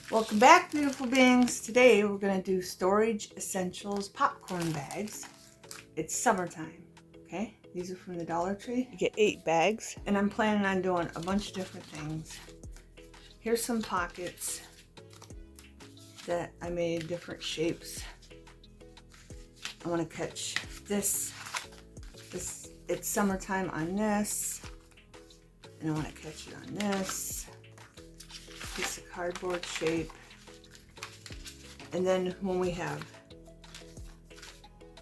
Welcome back, beautiful beings. Today we're going to do Storage Essentials popcorn bags. It's summertime, okay? These are from the Dollar Tree. You get 8 bags, and I'm planning on doing a bunch of different things. Here's some pockets that I made different shapes. I want to catch this. It's summertime on this, and I want to catch it on this piece of cardboard shape. And then when we have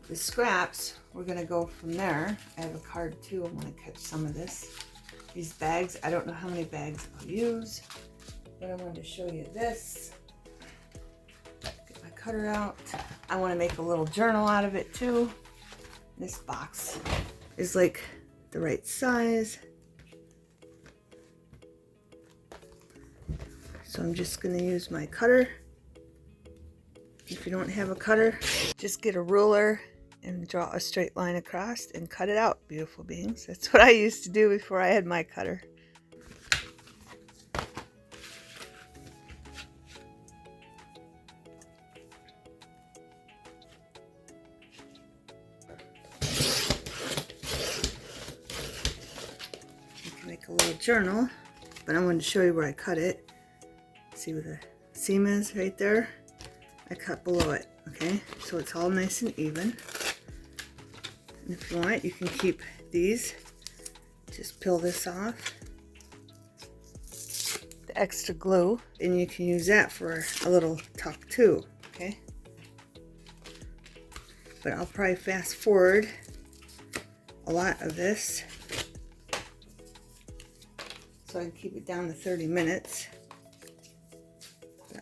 the scraps, we're gonna go from there. I have a card too. I want to catch some of this. These bags, I don't know how many bags I'll use, but I wanted to show you this. Get my cutter out. I want to make a little journal out of it too. This box is like the right size. So I'm just going to use my cutter. If you don't have a cutter, just get a ruler and draw a straight line across and cut it out, beautiful beings. That's what I used to do before I had my cutter. You can make a little journal, but I wanted to show you where I cut it. See where the seam is right there? I cut below it, okay? So it's all nice and even. And if you want, you can keep these. Just peel this off. The extra glue, and you can use that for a little tuck too, okay? But I'll probably fast forward a lot of this so I can keep it down to 30 minutes.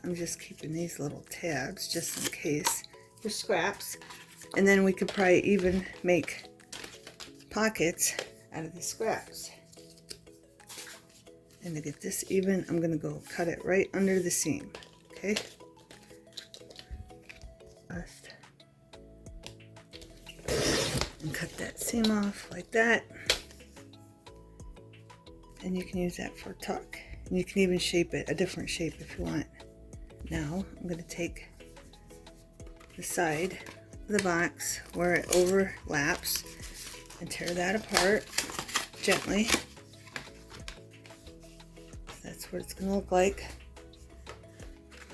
I'm just keeping these little tabs just in case for scraps. And then we could probably even make pockets out of the scraps. And to get this even, I'm going to go cut it right under the seam. Okay? And cut that seam off like that. And you can use that for a tuck. And you can even shape it a different shape if you want. Now I'm going to take the side of the box where it overlaps and tear that apart gently. That's what it's going to look like.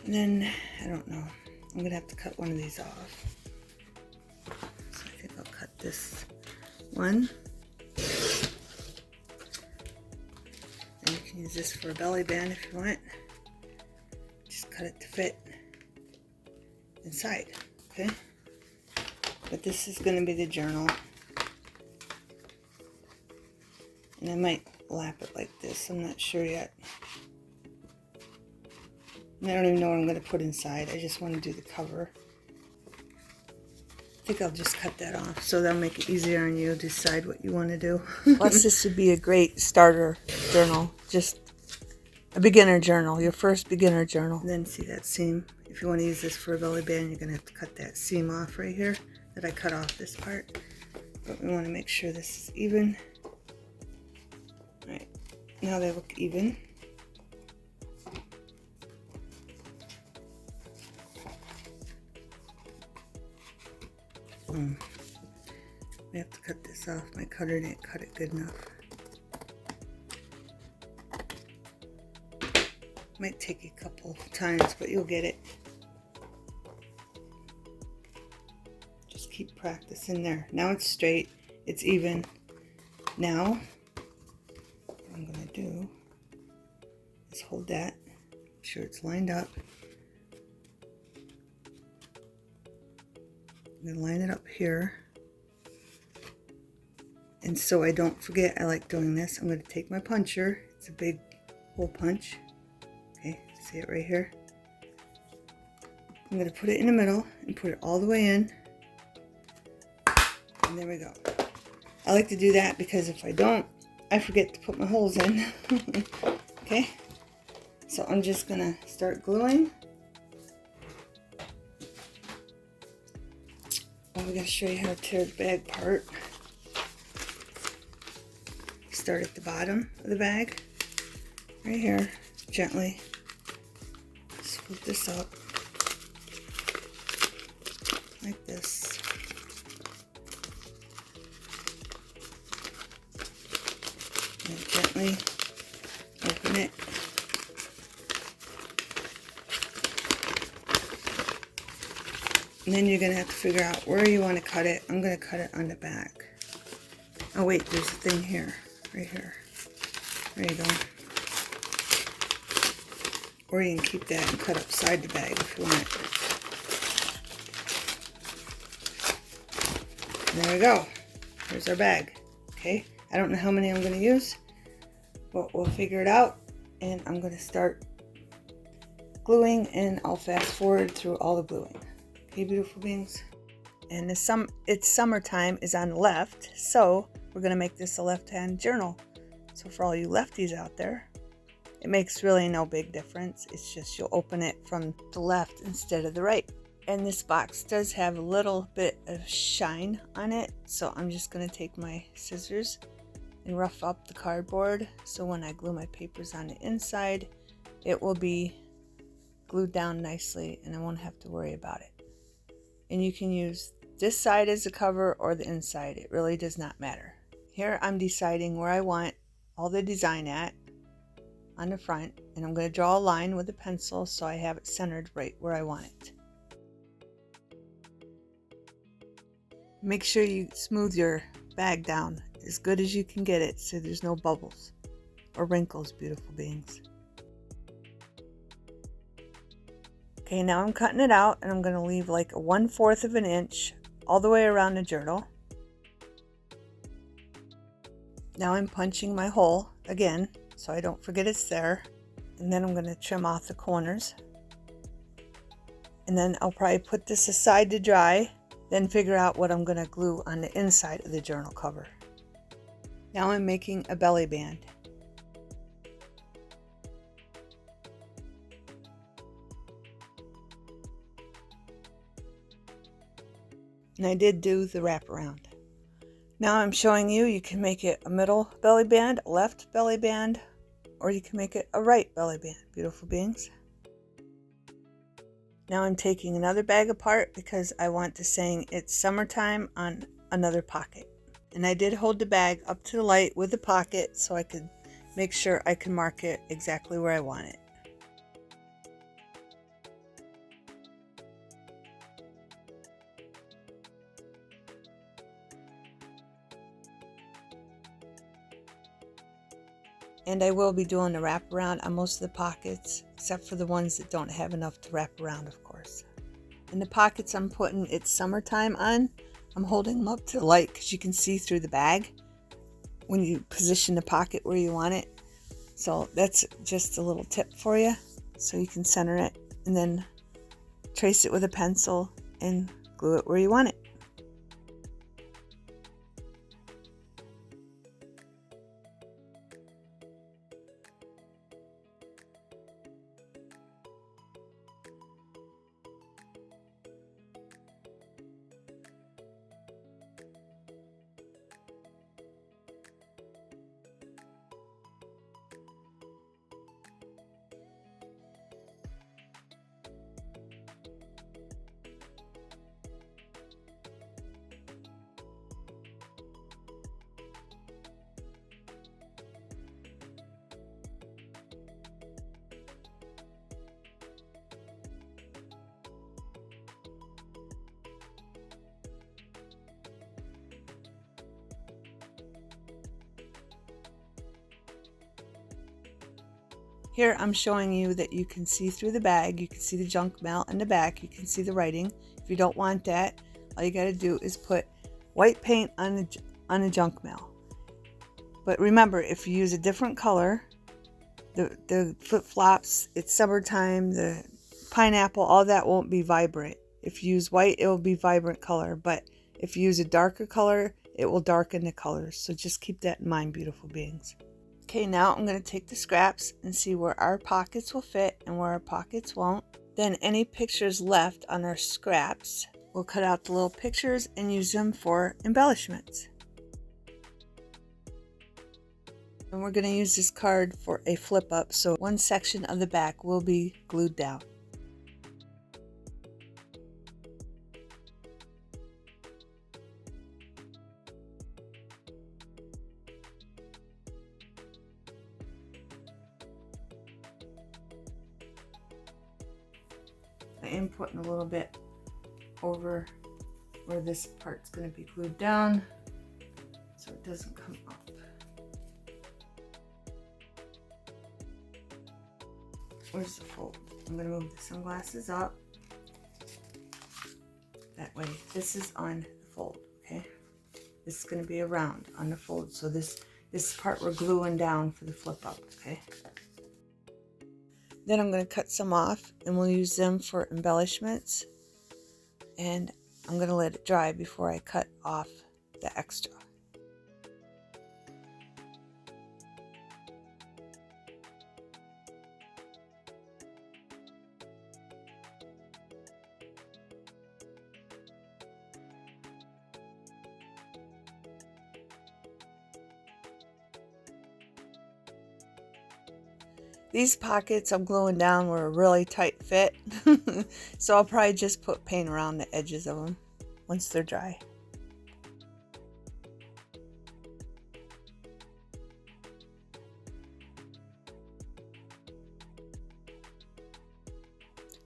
And then, I don't know, I'm going to have to cut one of these off. So I think I'll cut this one. And you can use this for a belly band if you want. Cut it to fit inside, okay? But this is going to be the journal. And I might lap it like this. I'm not sure yet. And I don't even know what I'm going to put inside. I just want to do the cover. I think I'll just cut that off so that'll make it easier on you to decide what you want to do. Plus, this would be a great starter journal. Just a beginner journal, your first beginner journal. And then see that seam? If you want to use this for a belly band, you're going to have to cut that seam off right here that I cut off this part. But we want to make sure this is even. Alright, now they look even. We have to cut this off. My cutter didn't cut it good enough. Might take a couple times, but you'll get it. Just keep practicing there. Now it's straight, it's even. Now, what I'm gonna do is hold that, make sure it's lined up. I'm gonna line it up here. And so I don't forget, I like doing this. I'm gonna take my puncher. It's a big hole punch. Okay, see it right here? I'm going to put it in the middle and put it all the way in. And there we go. I like to do that because if I don't, I forget to put my holes in. Okay, so I'm just going to start gluing. I'm going to show you how to tear the bag apart. Start at the bottom of the bag, right here, gently. Just put this up like this. And gently open it. And then you're going to have to figure out where you want to cut it. I'm going to cut it on the back. Oh wait, there's a thing here, right here. There you go. Or you can keep that and cut upside the bag if you want. And there we go. There's our bag. Okay, I don't know how many I'm going to use, but we'll figure it out. And I'm going to start gluing, and I'll fast forward through all the gluing. Okay, beautiful beings. And it's summertime is on the left, so we're going to make this a left-hand journal. So for all you lefties out there, it makes really no big difference. It's just you'll open it from the left instead of the right. And this box does have a little bit of shine on it, so I'm just going to take my scissors and rough up the cardboard, so when I glue my papers on the inside, it will be glued down nicely and I won't have to worry about it. And you can use this side as the cover or the inside. It really does not matter. Here I'm deciding where I want all the design at on the front, and I'm going to draw a line with a pencil so I have it centered right where I want it. Make sure you smooth your bag down as good as you can get it so there's no bubbles or wrinkles, beautiful beings. Okay, now I'm cutting it out, and I'm going to leave like a 1/4 of an inch all the way around the journal. Now I'm punching my hole again so I don't forget it's there, and then I'm going to trim off the corners, and then I'll probably put this aside to dry, then figure out what I'm going to glue on the inside of the journal cover. Now I'm making a belly band. And I did do the wraparound. Now I'm showing you can make it a middle belly band, a left belly band, or you can make it a right belly band, beautiful beings. Now I'm taking another bag apart because I want to saying it's summertime on another pocket. And I did hold the bag up to the light with the pocket so I could make sure I can mark it exactly where I want it. And I will be doing a wraparound on most of the pockets, except for the ones that don't have enough to wrap around, of course. And the pockets I'm putting it's summertime on, I'm holding them up to the light because you can see through the bag when you position the pocket where you want it. So that's just a little tip for you, so you can center it and then trace it with a pencil and glue it where you want it. Here I'm showing you that you can see through the bag, you can see the junk mail in the back, you can see the writing. If you don't want that, all you got to do is put white paint on the junk mail. But remember, if you use a different color, the flip-flops, it's summertime, the pineapple, all that won't be vibrant. If you use white, it will be vibrant color, but if you use a darker color, it will darken the colors. So just keep that in mind, beautiful beings. Okay, now I'm going to take the scraps and see where our pockets will fit and where our pockets won't. Then any pictures left on our scraps, we'll cut out the little pictures and use them for embellishments. And we're going to use this card for a flip up, so one section of the back will be glued down. I am putting a little bit over where this part's going to be glued down so it doesn't come up. Where's the fold? I'm going to move the sunglasses up. That way, this is on the fold, okay? This is going to be around on the fold. So this part we're gluing down for the flip up, okay? Then I'm going to cut some off and we'll use them for embellishments. And I'm going to let it dry before I cut off the extra. These pockets I'm gluing down were a really tight fit, so I'll probably just put paint around the edges of them once they're dry.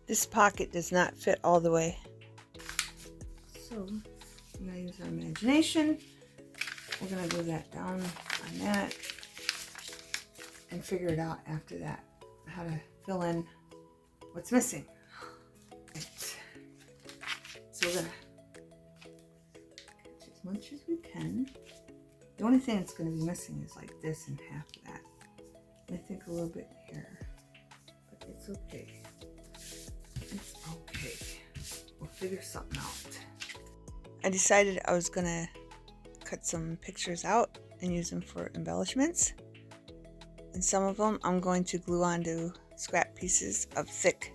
This pocket does not fit all the way. So I'm going to use our imagination. We're going to glue that down on that and figure it out after that, how to fill in what's missing. Right. So we're going to catch as much as we can. The only thing that's going to be missing is like this and half of that. And I think a little bit here, but it's okay. It's okay. We'll figure something out. I decided I was going to cut some pictures out and use them for embellishments. And some of them I'm going to glue onto scrap pieces of thick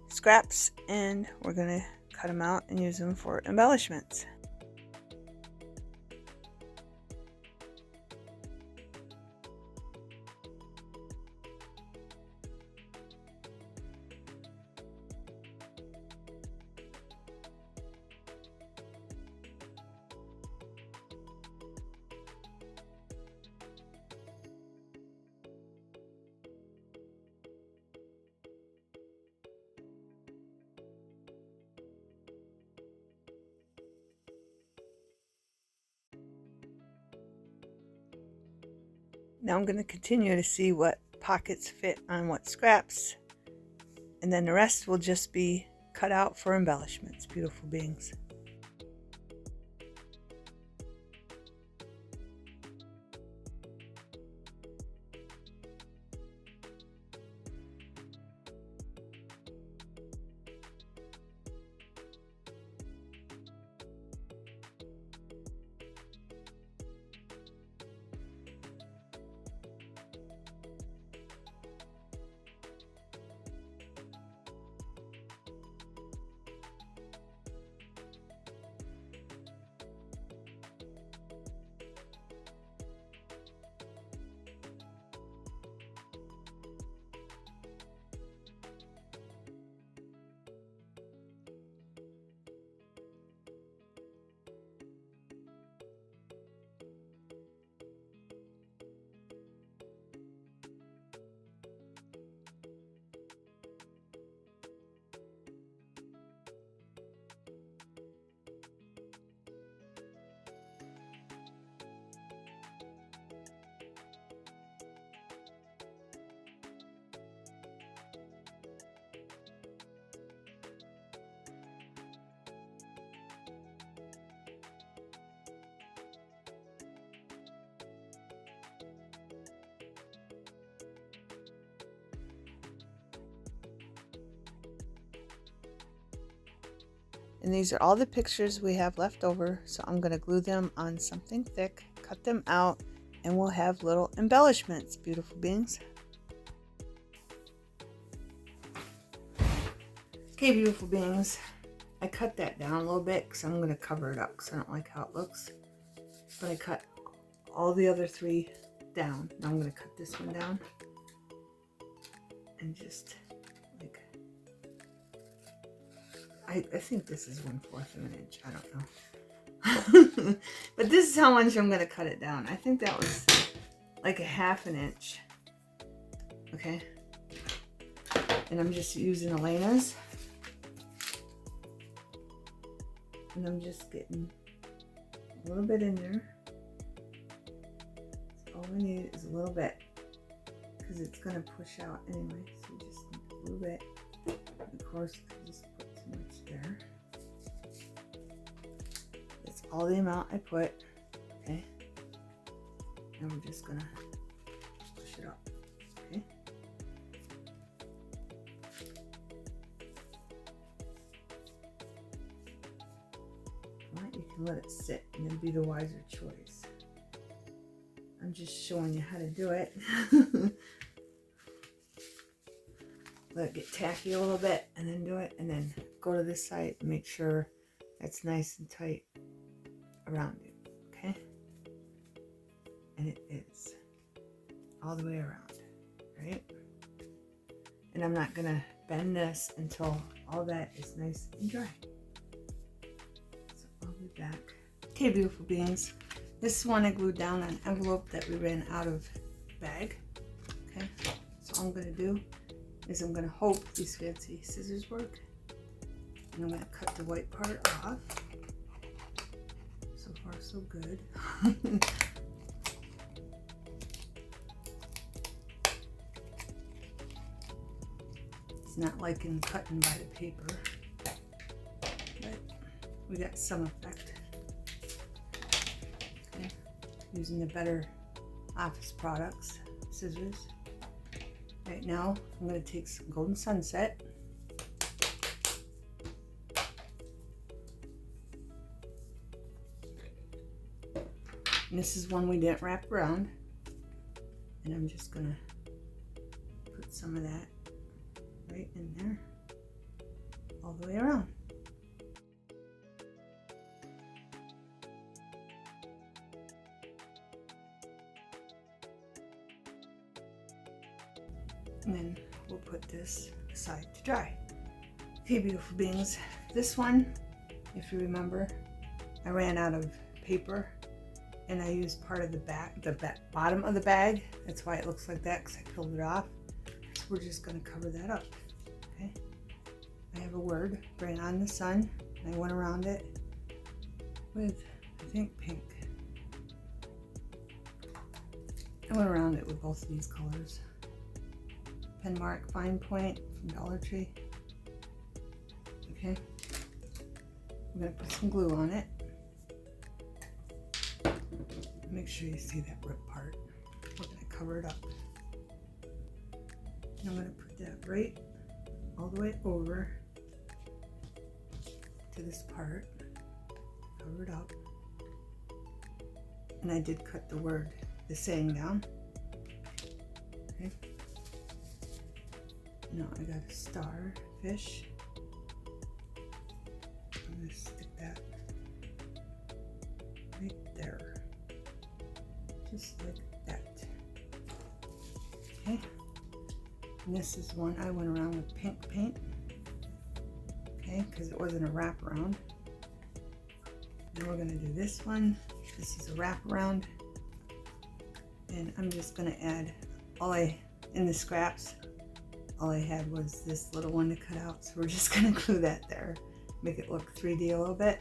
scraps, and we're going to cut them out and use them for embellishments. Now I'm going to continue to see what pockets fit on what scraps, and then the rest will just be cut out for embellishments, beautiful beings. And these are all the pictures we have left over, so I'm going to glue them on something thick, cut them out, and we'll have little embellishments, beautiful beings. Okay, beautiful beings, I cut that down a little bit because I'm going to cover it up because I don't like how it looks. But I cut all the other three down. Now I'm going to cut this one down and just like, I think this is 1/4 of an inch. I don't know. But this is how much I'm going to cut it down. I think that was like a 1/2 inch. Okay. And I'm just using Elena's And I'm just getting a little bit in there. So all we need is a little bit, because it's going to push out anyway. So we just need a little bit. And of course, I just put too much there. That's all the amount I put. Okay. And we're just going to push it up. Okay. You can let it sit and it'll be the wiser choice. I'm just showing you how to do it. Let it get tacky a little bit and then do it, and then go to this side and make sure that's nice and tight around it. Okay? And it is all the way around, right? And I'm not gonna bend this until all that is nice and dry. I'll be back. Okay, beautiful beings. This one I glued down an envelope that we ran out of bag. Okay, so all I'm gonna do is I'm gonna hope these fancy scissors work. And I'm gonna cut the white part off. So far, so good. It's not like in cutting by the paper. We got some effect. Okay. Using the Better Office Products scissors. Right now, I'm going to take some Golden Sunset. And this is one we didn't wrap around. And I'm just going to put some of that right in there, all the way around. And then we'll put this aside to dry. Okay, beautiful beings. This one, if you remember, I ran out of paper and I used part of the back, bottom of the bag. That's why it looks like that, because I peeled it off. So we're just going to cover that up. Okay. I have a word, Bring On the Sun, and I went around it with, I think, pink. I went around it with both of these colors. Pen Mark Fine Point from Dollar Tree. Okay. I'm going to put some glue on it. Make sure you see that rip part. We're going to cover it up. And I'm going to put that right all the way over to this part. Cover it up. And I did cut the saying down. Okay. Now I got a starfish. I'm going to stick that right there. Just like that. Okay. And this is one I went around with pink paint. Okay, because it wasn't a wraparound. Now we're going to do this one. This is a wraparound. And I'm just going to add in the scraps. All I had was this little one to cut out, so we're just going to glue that there. Make it look 3D a little bit.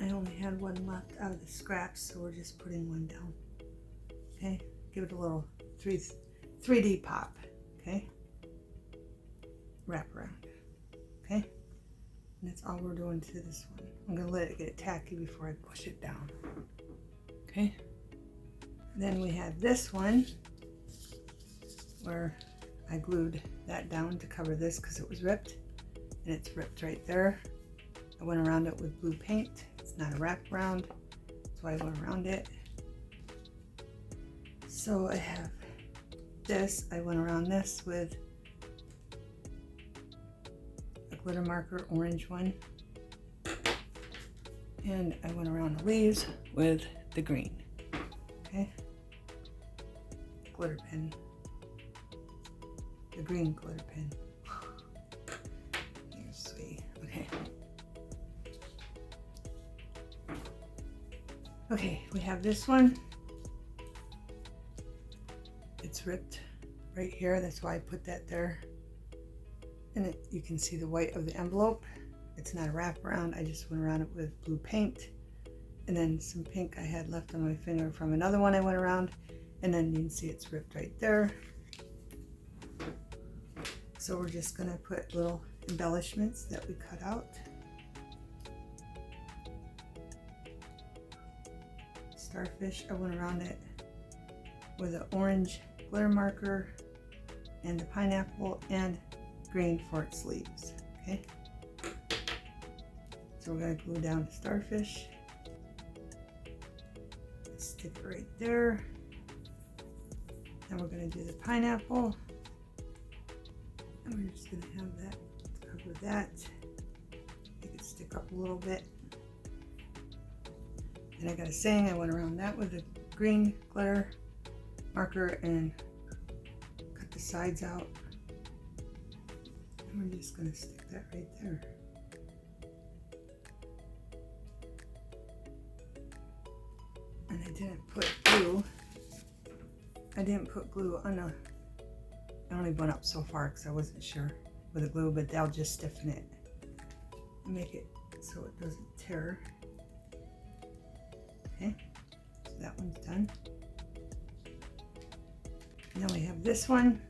I only had one left out of the scraps, so we're just putting one down. Okay, give it a little 3D pop. Okay, wrap around. Okay, and that's all we're doing to this one. I'm going to let it get tacky before I push it down. Okay, then we have this one where I glued that down to cover this because it was ripped, and it's ripped right there. I went around it with blue paint. It's not a wraparound, that's why I went around it. So I have this. I went around this with a glitter marker, orange one, and I went around the leaves with the green. Okay, glitter pen. The green glitter pen. You're sweet. Okay. Okay, we have this one. It's ripped right here. That's why I put that there. And you can see the white of the envelope it's not a wraparound. I just went around it with blue paint, and then some pink I had left on my finger from another one I went around, and then you can see it's ripped right there. So we're just gonna put little embellishments that we cut out. Starfish, I went around it with an orange glitter marker and the pineapple and green for its leaves. Okay, so we're going to glue down the starfish. Stick it right there. Then we're going to do the pineapple, and we're just going to have that cover that. Make it stick up a little bit. And I got a saying, I went around that with a green glitter marker and cut the sides out. And we're just going to stick that right there. And I didn't put glue. I didn't put glue on the, I only went up so far because I wasn't sure with the glue, but that'll just stiffen it and make it so it doesn't tear. Okay, so that one's done. And then we have this one.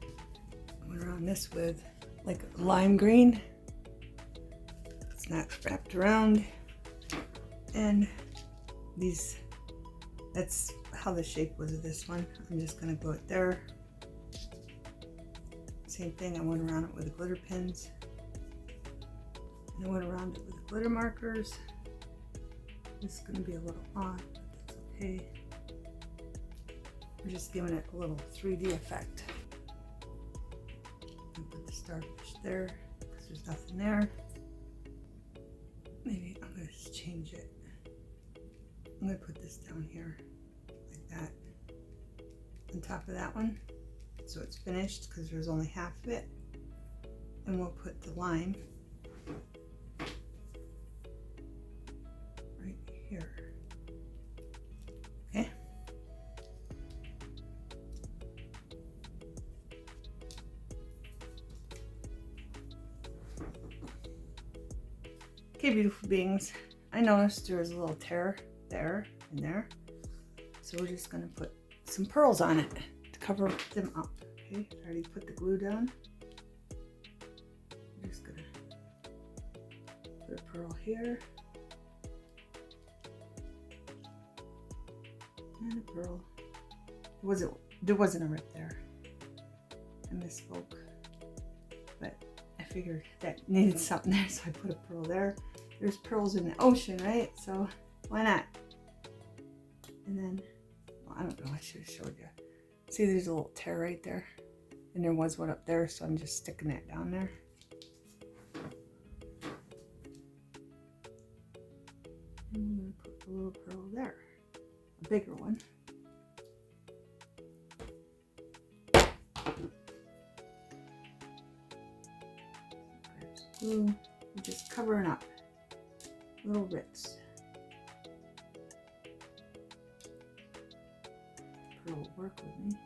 I went around this with like lime green. It's not wrapped around. And these, that's how the shape was of this one. I'm just gonna glue it there. Same thing, I went around it with the glitter pins. And I went around it with the glitter markers. This is going to be a little odd, but that's okay. We're just giving it a little 3D effect. And put the starfish there because there's nothing there. Maybe I'm going to change it. I'm going to put this down here like that on top of that one, so it's finished because there's only half of it. And we'll put the lime right here. Okay. Okay, beautiful beings. I noticed there was a little tear there and there. So we're just going to put some pearls on it to cover them up. Okay, I already put the glue down. I'm just going to put a pearl here. And a pearl. There wasn't a rip there. I misspoke. But I figured that needed something there, so I put a pearl there. There's pearls in the ocean, right? So why not? And then, well, I don't know, I should have showed you. See, there's a little tear right there. And there was one up there, so I'm just sticking that down there. And I'm going to put a little pearl there. A bigger one. Grab some glue. I'm just covering up little rips. Pearl will work with me.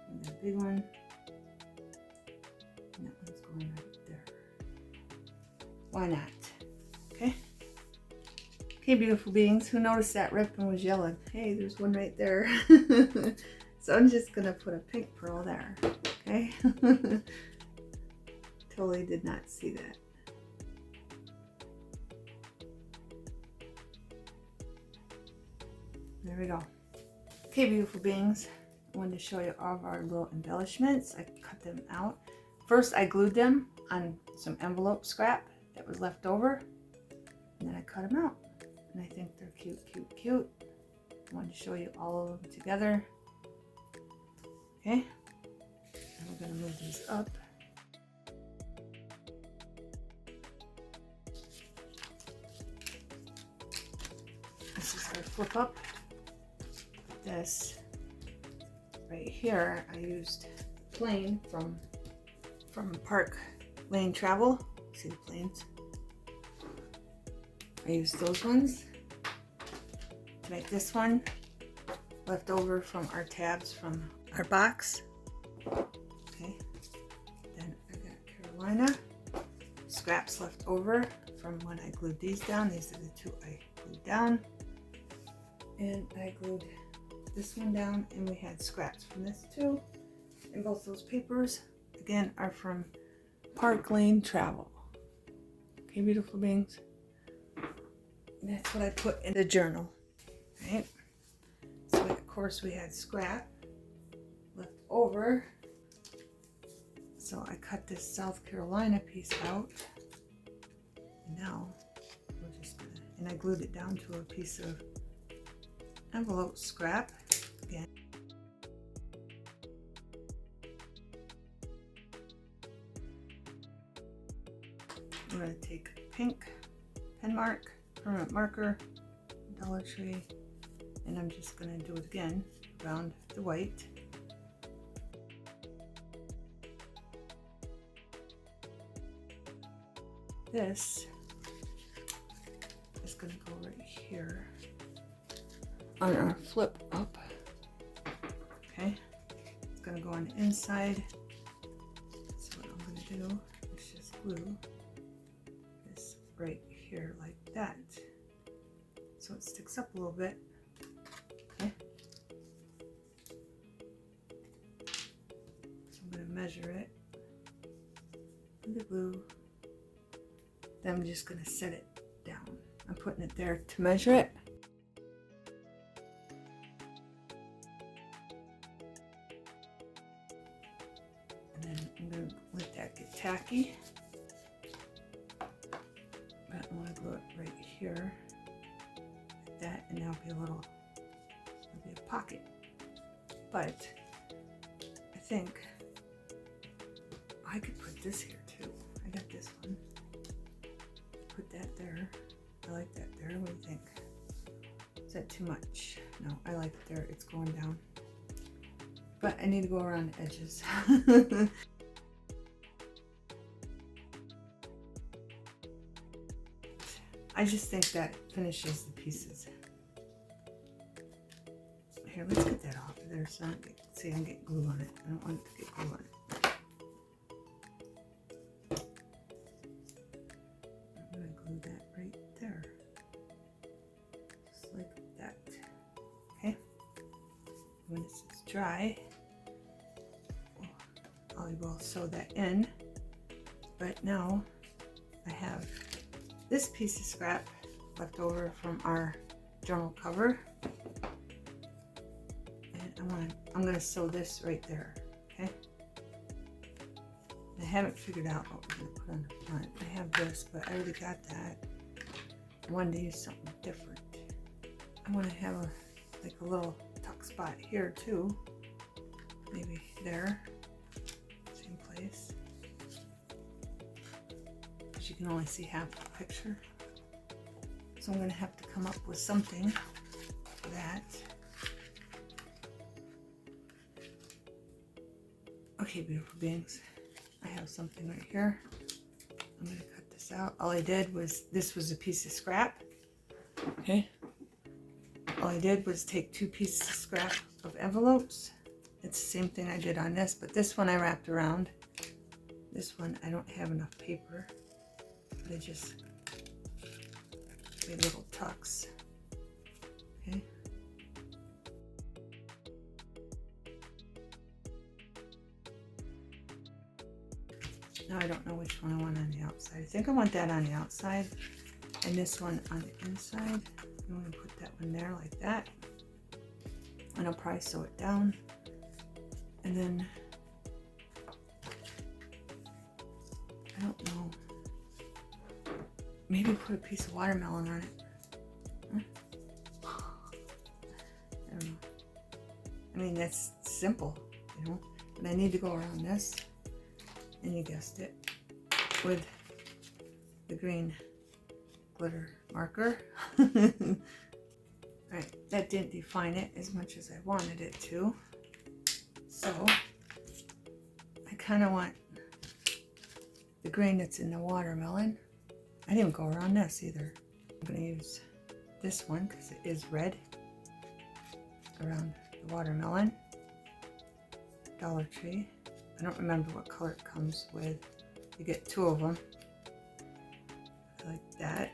And that big one. And that one's going right there. Why not? Okay. Okay, beautiful beings. Who noticed that rip and was yelling? Hey, there's one right there. So I'm just gonna put a pink pearl there. Okay. Totally did not see that. There we go. Okay, beautiful beings. I wanted to show you all of our little embellishments. I cut them out. First, I glued them on some envelope scrap that was left over. And then I cut them out. And I think they're cute, cute, cute. I wanted to show you all of them together. Okay. And we're going to move these up. This is our flip up. This right here, I used plane from Park Lane Travel. See the planes? I used those ones to make this one, left over from our tabs from our box. Okay, then I got Carolina. Scraps left over from when I glued these down. These are the two I glued down. And I glued this one down, and we had scraps from this too. And both those papers, again, are from Park Lane Travel. Okay, beautiful beings. And that's what I put in the journal, right? So of course we had scrap left over. So I cut this South Carolina piece out. And now we're just gonna, and I glued it down to a piece of envelope scrap again. I'm going to take a pink pen mark, permanent marker, Dollar Tree, and I'm just going to do it again around the white. This is going to go right here on our flip up. Okay, it's going to go on the inside. So what I'm going to do is just glue this right here like that, so it sticks up a little bit. Okay, so I'm going to measure it with the glue. Then I'm just going to set it down. I'm putting it there to measure it. And then I'm going to let that get tacky. But I want to glue it right here like that, and there'll be a pocket. But I think I could put this here too. I got this one. Put that there. I like that there. What do you think? Is that too much? No, I like it there. It's going down. But I need to go around the edges. I just think that finishes the pieces. Here, let's get that off of there so I don't get, see, I'm getting glue on it. I don't want it to get glue on it. I'm going to glue that right there. Just like that. Okay. When this is dry, I will sew that in. But now I have this piece of scrap left over from our journal cover, and I'm going to sew this right there. Okay. I haven't figured out what we're going to put on the front. I have this, but I already got that. I wanted to use something different. I want to have like a little tuck spot here too. Maybe there. Same place. Because you can only see half the picture. So I'm going to have to come up with something for that. Okay, beautiful beings. I have something right here. I'm going to cut this out. All I did was, this was a piece of scrap. Okay. All I did was take 2 pieces of scrap of envelopes. It's the same thing I did on this, but this one I wrapped around. This one I don't have enough paper. But I just made little tucks. Okay. Now I don't know which one I want on the outside. I think I want that on the outside and this one on the inside. I'm going to put that one there like that. And I'll probably sew it down. And then, I don't know, maybe put a piece of watermelon on it. Huh? I don't know. I mean, that's simple, you know. But I need to go around this. And you guessed it, with the green glitter marker. Alright, that didn't define it as much as I wanted it to. So, I kind of want the green that's in the watermelon. I didn't go around this either. I'm going to use this one because it is red around the watermelon. Dollar Tree. I don't remember what color it comes with. You get 2 of them. Like that.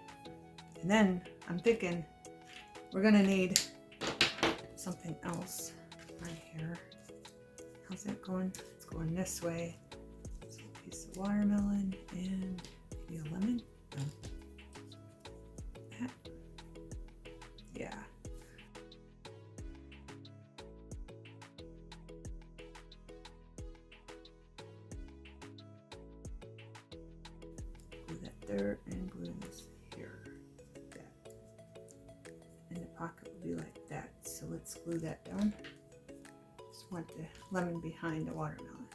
And then I'm thinking we're gonna need something else on here. How's it going? It's going this way. So a piece of watermelon and maybe a lemon. No. That. Yeah. Glue that there and glue this here. Like that. And the pocket will be like that. So let's glue that down. Just want the lemon behind the watermelon.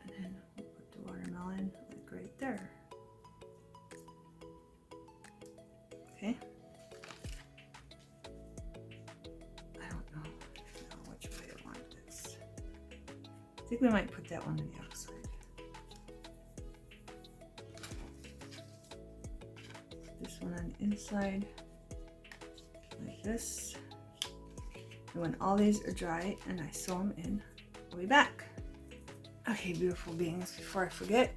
And then we'll put the watermelon like right there. Okay. I don't know which way I want this. I think we might put that one on the outside. This one on the inside, like this. And when all these are dry and I sew them in, I'll be back. Okay, beautiful beings, before I forget,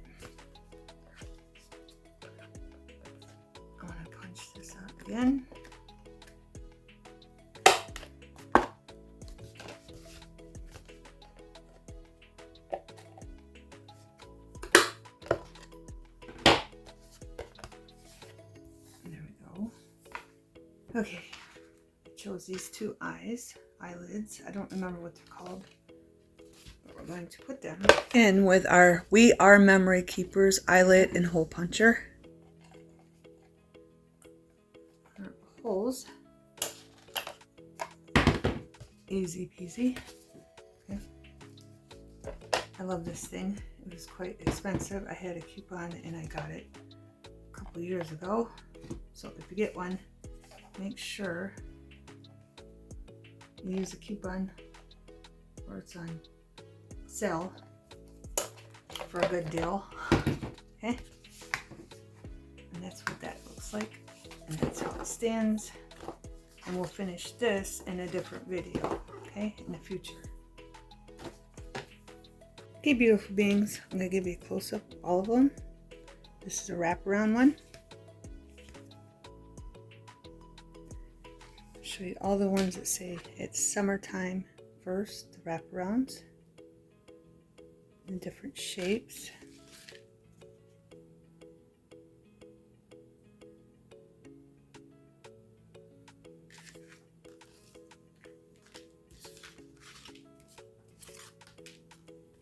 I want to punch this out again. Okay, it shows these 2 eyelids. I don't remember what they're called, but we're going to put them in with our We Are Memory Keepers eyelet and hole puncher. Our holes. Easy peasy. Okay. I love this thing. It was quite expensive. I had a coupon and I got it a couple years ago. So if you get one, make sure you use a coupon or it's on sale for a good deal. Okay, and that's what that looks like, and that's how it stands. And we'll finish this in a different video, okay, in the future. Okay, beautiful beings, I'm gonna give you a close-up of all of them. This is a wraparound one. Show you all the ones that say it's summertime first, the wraparounds in different shapes.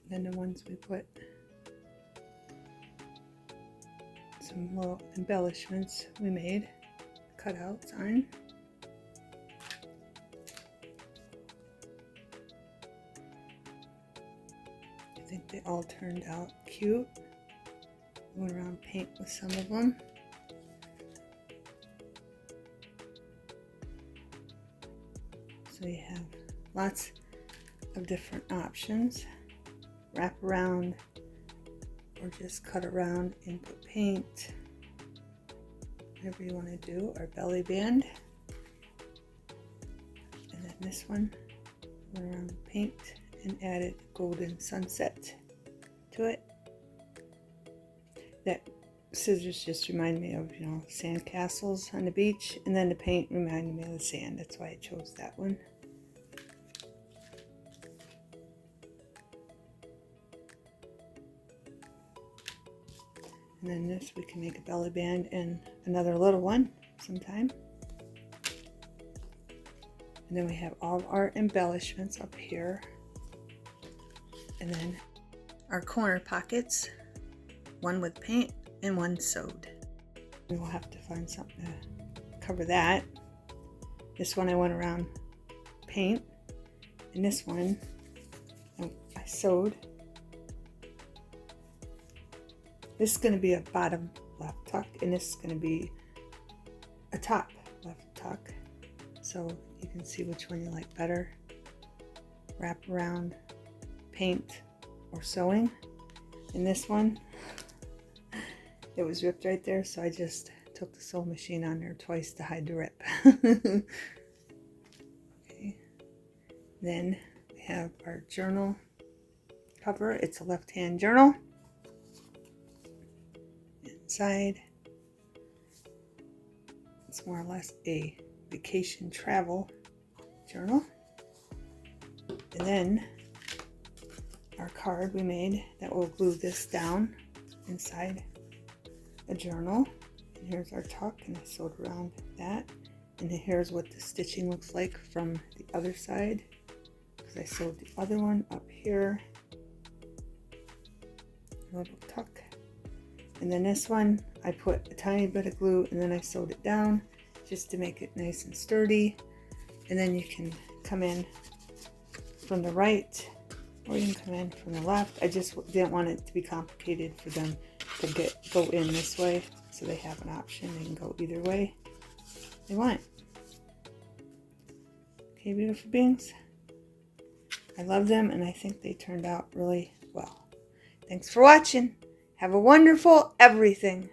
Then the ones we put some little embellishments we made, cutouts on. I think they all turned out cute. Went around paint with some of them. So you have lots of different options. Wrap around or just cut around and put paint. Whatever you want to do. Our belly band. And then this one went around paint and added golden sunset to it. That scissors just remind me of, you know, sand castles on the beach, and then the paint reminded me of the sand. That's why I chose that one. And then this we can make a belly band and another little one sometime. And then we have all our embellishments up here. And then our corner pockets, one with paint and one sewed. And we'll have to find something to cover that. This one I went around paint, and this one I sewed. This is going to be a bottom left tuck, and this is going to be a top left tuck. So you can see which one you like better. Wrap around, paint, or sewing. In this one, it was ripped right there, so I just took the sewing machine on there twice to hide the rip. Then we have our journal cover. It's a left-hand journal. Inside, it's more or less a vacation travel journal. And then our card we made that will glue this down inside a journal. And here's our tuck, and I sewed around that. And here's what the stitching looks like from the other side, because I sewed the other one up here. A little tuck. And then this one, I put a tiny bit of glue and then I sewed it down just to make it nice and sturdy. And then you can come in from the right, or you can come in from the left. I just didn't want it to be complicated for them to go in this way, so they have an option. They can go either way they want. Okay, beautiful beings. I love them, and I think they turned out really well. Thanks for watching. Have a wonderful everything.